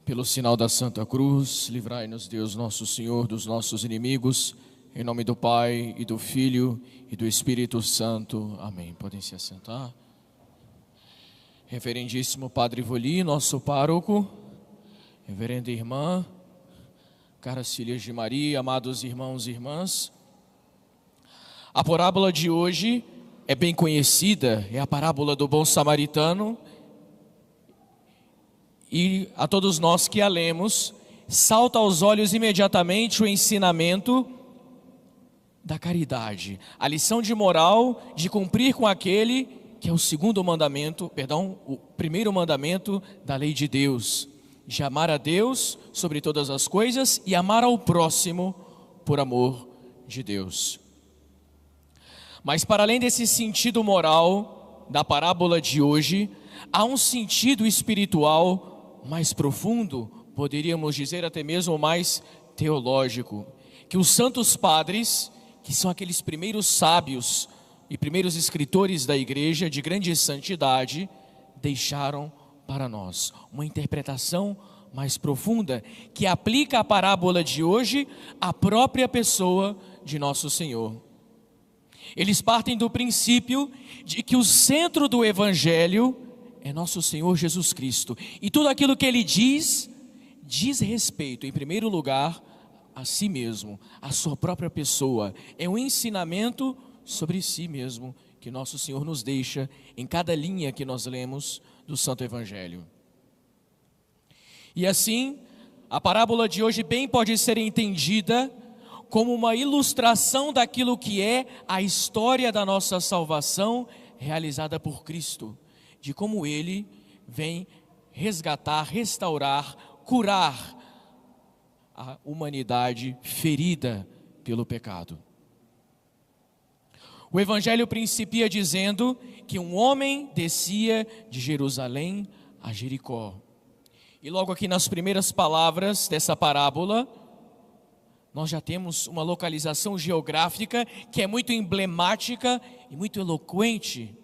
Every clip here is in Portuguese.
Pelo sinal da Santa Cruz, livrai-nos Deus nosso Senhor dos nossos inimigos, em nome do Pai, e do Filho, e do Espírito Santo. Amém. Podem se assentar. Reverendíssimo Padre Voli, nosso pároco, reverenda irmã, caras filhas de Maria, amados irmãos e irmãs, a parábola de hoje é bem conhecida, é a parábola do bom samaritano, e a todos nós que a lemos, salta aos olhos imediatamente o ensinamento da caridade, a lição de moral de cumprir com aquele que é o o primeiro mandamento da lei de Deus, de amar a Deus sobre todas as coisas e amar ao próximo por amor de Deus. Mas para além desse sentido moral da parábola de hoje, há um sentido espiritual mais profundo, poderíamos dizer até mesmo mais teológico, que os santos padres, que são aqueles primeiros sábios e primeiros escritores da igreja de grande santidade, deixaram para nós uma interpretação mais profunda, que aplica a parábola de hoje à própria pessoa de nosso Senhor. Eles partem do princípio de que o centro do Evangelho é nosso Senhor Jesus Cristo, e tudo aquilo que Ele diz respeito, em primeiro lugar, a si mesmo, a sua própria pessoa. É um ensinamento sobre si mesmo que nosso Senhor nos deixa em cada linha que nós lemos do Santo Evangelho. E assim, a parábola de hoje bem pode ser entendida como uma ilustração daquilo que é a história da nossa salvação realizada por Cristo, de como Ele vem resgatar, restaurar, curar a humanidade ferida pelo pecado. O Evangelho principia dizendo que um homem descia de Jerusalém a Jericó. E logo aqui nas primeiras palavras dessa parábola, nós já temos uma localização geográfica que é muito emblemática e muito eloquente.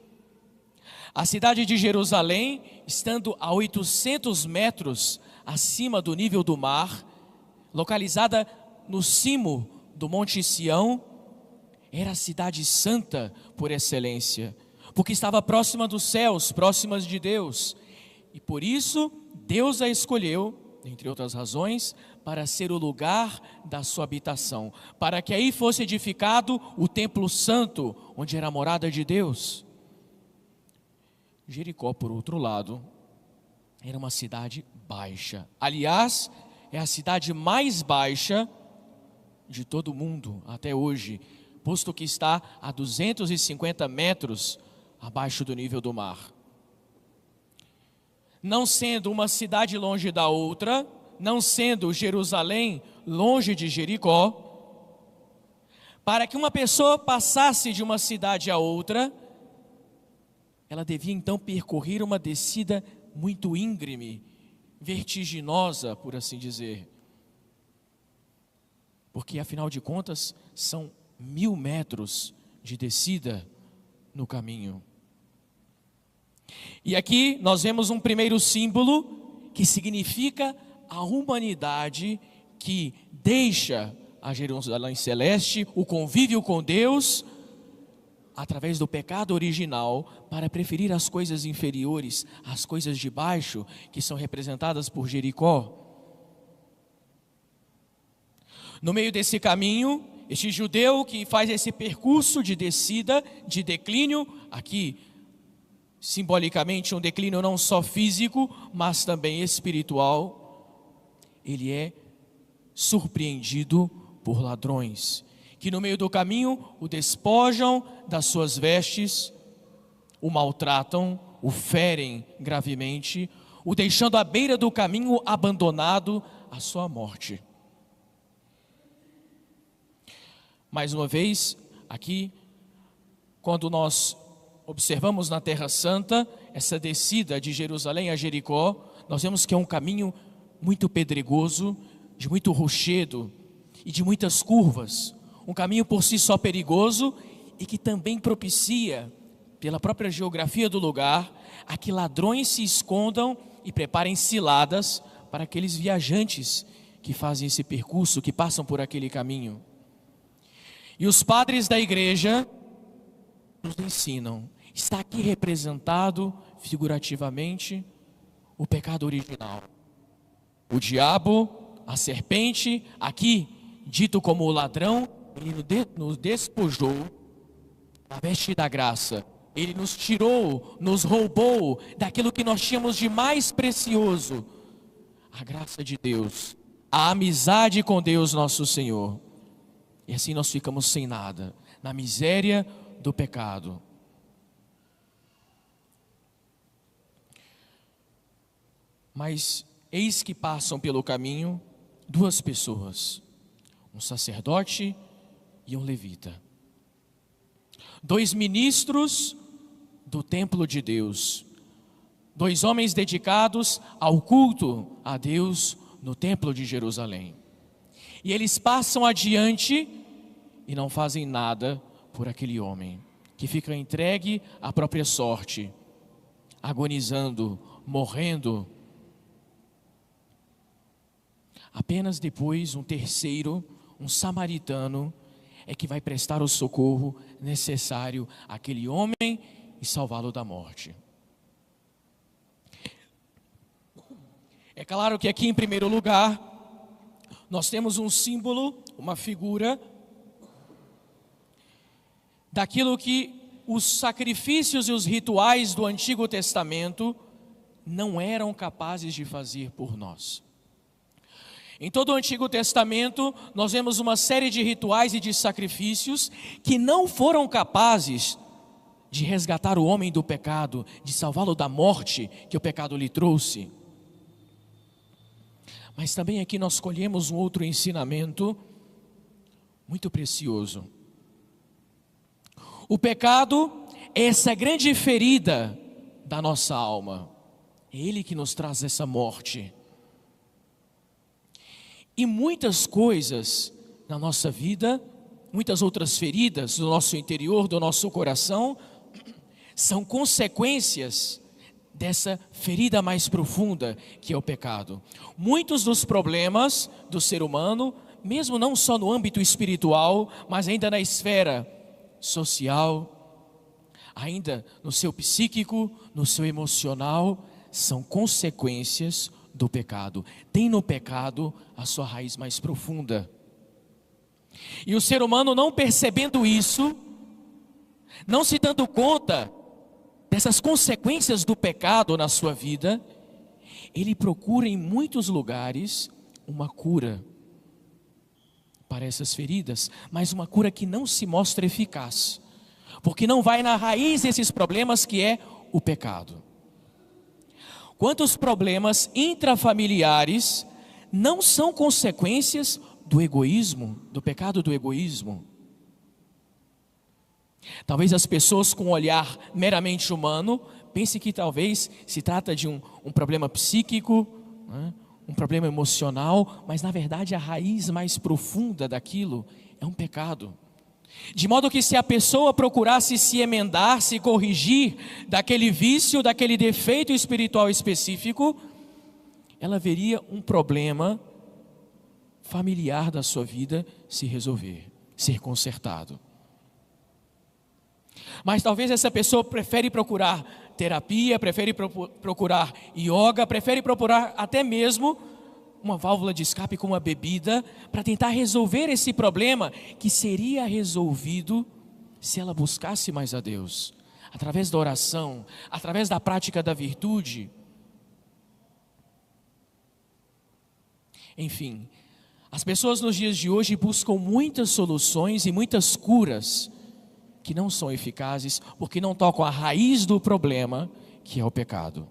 A cidade de Jerusalém, estando a 800 metros acima do nível do mar, localizada no cimo do Monte Sião, era a cidade santa por excelência, porque estava próxima dos céus, próxima de Deus, e por isso Deus a escolheu, entre outras razões, para ser o lugar da sua habitação, para que aí fosse edificado o templo santo, onde era a morada de Deus. Jericó, por outro lado, era uma cidade baixa. Aliás, é a cidade mais baixa de todo o mundo até hoje, posto que está a 250 metros abaixo do nível do mar. Não sendo uma cidade longe da outra, não sendo Jerusalém longe de Jericó, para que uma pessoa passasse de uma cidade a outra, ela devia então percorrer uma descida muito íngreme, vertiginosa, por assim dizer. Porque afinal de contas, são 1000 metros de descida no caminho. E aqui nós vemos um primeiro símbolo que significa a humanidade que deixa a Jerusalém celeste, o convívio com Deus, através do pecado original, para preferir as coisas inferiores, as coisas de baixo, que são representadas por Jericó. No meio desse caminho, este judeu que faz esse percurso de descida, de declínio, aqui simbolicamente um declínio não só físico, mas também espiritual, ele é surpreendido por ladrões, que no meio do caminho o despojam das suas vestes, o maltratam, o ferem gravemente, o deixando à beira do caminho abandonado à sua morte. Mais uma vez, aqui, quando nós observamos na Terra Santa, essa descida de Jerusalém a Jericó, nós vemos que é um caminho muito pedregoso, de muito rochedo e de muitas curvas. Um caminho por si só perigoso e que também propicia, pela própria geografia do lugar, a que ladrões se escondam e preparem ciladas para aqueles viajantes que fazem esse percurso, que passam por aquele caminho. E os padres da igreja nos ensinam, está aqui representado figurativamente o pecado original. O diabo, a serpente, aqui dito como o ladrão, ele nos despojou da veste da graça. Ele nos tirou, nos roubou daquilo que nós tínhamos de mais precioso, a graça de Deus, a amizade com Deus nosso Senhor. E assim nós ficamos sem nada, na miséria do pecado. Mas eis que passam pelo caminho duas pessoas, um sacerdote e um levita. Dois ministros do templo de Deus. Dois homens dedicados ao culto a Deus no templo de Jerusalém. E eles passam adiante e não fazem nada por aquele homem, que fica entregue à própria sorte, agonizando, morrendo. Apenas depois um terceiro, um samaritano, é que vai prestar o socorro necessário àquele homem e salvá-lo da morte. É claro que aqui em primeiro lugar, nós temos um símbolo, uma figura, daquilo que os sacrifícios e os rituais do Antigo Testamento não eram capazes de fazer por nós. Em todo o Antigo Testamento, nós vemos uma série de rituais e de sacrifícios que não foram capazes de resgatar o homem do pecado, de salvá-lo da morte que o pecado lhe trouxe. Mas também aqui nós colhemos um outro ensinamento muito precioso. O pecado é essa grande ferida da nossa alma. É ele que nos traz essa morte. E muitas coisas na nossa vida, muitas outras feridas do nosso interior, do nosso coração, são consequências dessa ferida mais profunda que é o pecado. Muitos dos problemas do ser humano, mesmo não só no âmbito espiritual, mas ainda na esfera social, ainda no seu psíquico, no seu emocional, são consequências do pecado. Tem no pecado a sua raiz mais profunda. E o ser humano, não percebendo isso, não se dando conta dessas consequências do pecado na sua vida, ele procura em muitos lugares uma cura para essas feridas, mas uma cura que não se mostra eficaz, porque não vai na raiz desses problemas, que é o pecado. Quantos problemas intrafamiliares não são consequências do egoísmo, do pecado do egoísmo? Talvez as pessoas com um olhar meramente humano pensem que talvez se trata de um problema psíquico, né? Um problema emocional, mas na verdade a raiz mais profunda daquilo é um pecado. De modo que se a pessoa procurasse se emendar, se corrigir daquele vício, daquele defeito espiritual específico, ela veria um problema familiar da sua vida se resolver, ser consertado. Mas talvez essa pessoa prefere procurar terapia, prefere procurar yoga, prefere procurar até mesmo uma válvula de escape como a bebida, para tentar resolver esse problema que seria resolvido se ela buscasse mais a Deus, através da oração, através da prática da virtude. Enfim, as pessoas nos dias de hoje buscam muitas soluções e muitas curas que não são eficazes, porque não tocam a raiz do problema, que é o pecado.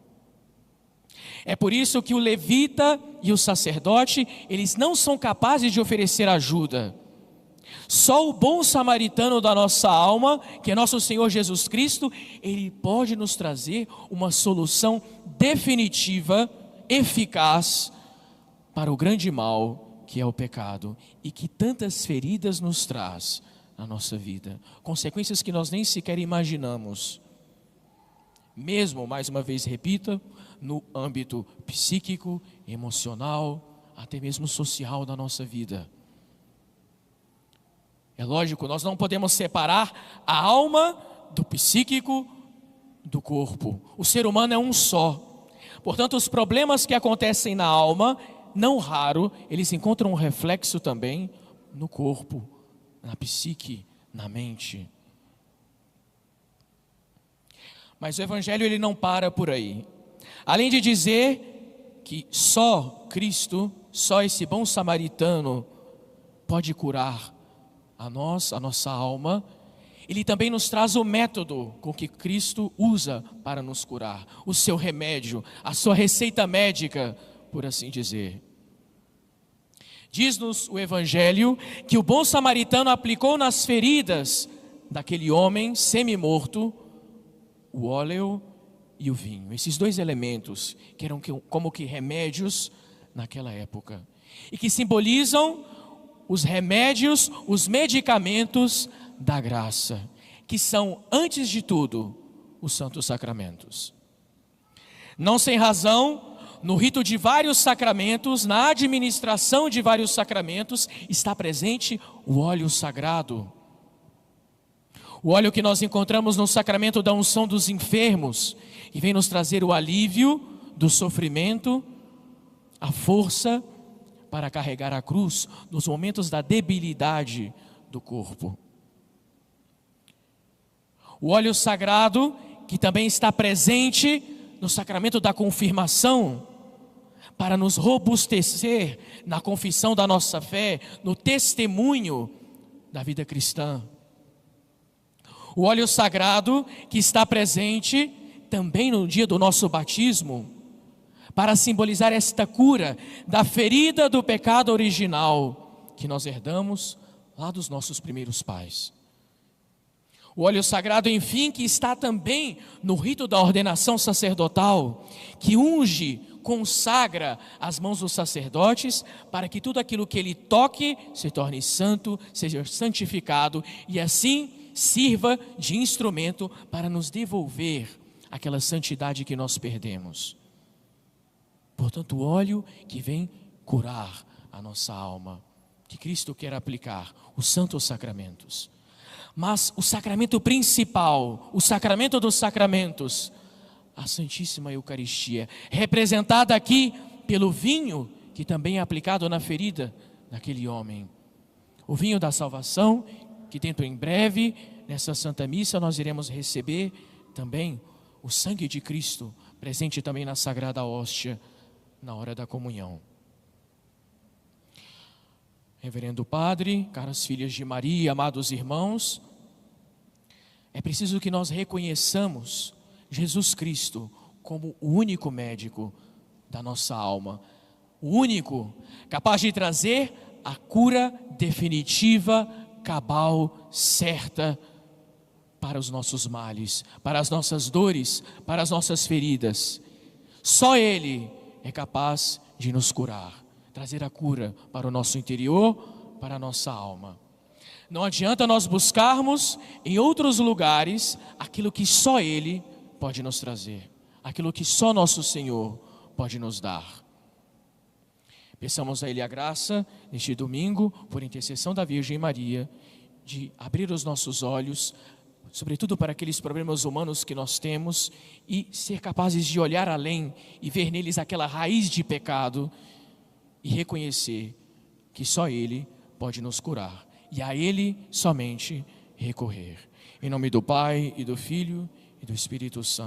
É por isso que o levita e o sacerdote, eles não são capazes de oferecer ajuda. Só o bom samaritano da nossa alma, que é nosso Senhor Jesus Cristo, ele pode nos trazer uma solução definitiva, eficaz, para o grande mal que é o pecado, e que tantas feridas nos traz na nossa vida, consequências que nós nem sequer imaginamos. mesmo, mais uma vez repita, no âmbito psíquico, emocional, até mesmo social da nossa vida. É lógico, nós não podemos separar a alma do psíquico do corpo. O ser humano é um só. Portanto, os problemas que acontecem na alma, não raro, eles encontram um reflexo também no corpo, na psique, na mente. Mas o Evangelho ele não para por aí. Além de dizer que só Cristo, só esse bom samaritano pode curar a nossa alma, ele também nos traz o método com que Cristo usa para nos curar, o seu remédio, a sua receita médica, por assim dizer. Diz-nos o Evangelho que o bom samaritano aplicou nas feridas daquele homem semi-morto o óleo e o vinho, esses dois elementos que eram como que remédios naquela época e que simbolizam os remédios, os medicamentos da graça, que são, antes de tudo, os santos sacramentos. Não sem razão, no rito de vários sacramentos, na administração de vários sacramentos, está presente o óleo sagrado. O óleo que nós encontramos no sacramento da unção dos enfermos, que vem nos trazer o alívio do sofrimento, a força para carregar a cruz nos momentos da debilidade do corpo. O óleo sagrado, que também está presente no sacramento da confirmação, para nos robustecer na confissão da nossa fé, no testemunho da vida cristã. O óleo sagrado, que está presente também no dia do nosso batismo, para simbolizar esta cura da ferida do pecado original que nós herdamos lá dos nossos primeiros pais. O óleo sagrado, enfim, que está também no rito da ordenação sacerdotal, que unge, consagra as mãos dos sacerdotes para que tudo aquilo que ele toque se torne santo, seja santificado e assim sirva de instrumento para nos devolver aquela santidade que nós perdemos. Portanto, o óleo que vem curar a nossa alma, que Cristo quer aplicar, os santos sacramentos. Mas o sacramento principal, o sacramento dos sacramentos, a Santíssima Eucaristia, representada aqui pelo vinho, que também é aplicado na ferida daquele homem. O vinho da salvação, que dentro em breve, nessa Santa Missa, nós iremos receber também o sangue de Cristo, presente também na Sagrada Hóstia, na hora da comunhão. Reverendo Padre, caras filhas de Maria, amados irmãos, é preciso que nós reconheçamos Jesus Cristo como o único médico da nossa alma, o único capaz de trazer a cura definitiva, cabal, certa para os nossos males, para as nossas dores, para as nossas feridas. Só Ele é capaz de nos curar, trazer a cura para o nosso interior, para a nossa alma. Não adianta nós buscarmos em outros lugares aquilo que só Ele pode nos trazer, aquilo que só nosso Senhor pode nos dar. Peçamos a Ele a graça, neste domingo, por intercessão da Virgem Maria, de abrir os nossos olhos, sobretudo para aqueles problemas humanos que nós temos, e ser capazes de olhar além e ver neles aquela raiz de pecado e reconhecer que só Ele pode nos curar e a Ele somente recorrer. Em nome do Pai e do Filho e do Espírito Santo.